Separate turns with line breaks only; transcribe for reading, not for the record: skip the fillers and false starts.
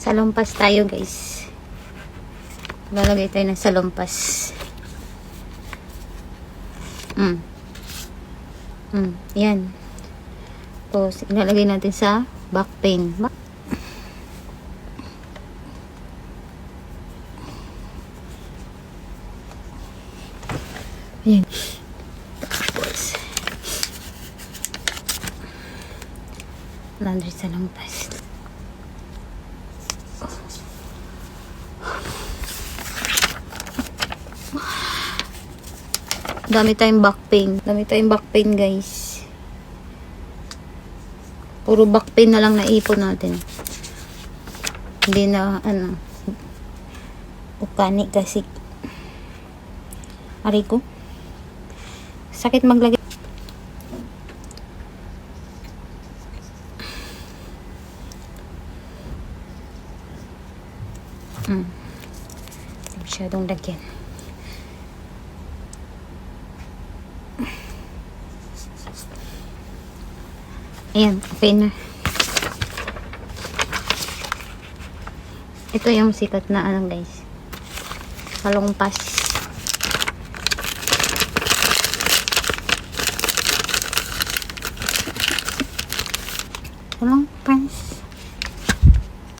Salumpas tayo, guys. Lalagay tayo ng salumpas. Yan. Tapos, ilalagay natin sa back pain. Yan. Tapos, laundry salumpas. Dami tayong back pain. Dami tayong back pain, guys. Puro back pain na lang naipon natin. Hindi na, ukani kasi. Aray ko. Sakit maglagay. Masyadong lagyan. Ayan, okay na. Ito yung sikat na guys. Salumpas. Salumpas.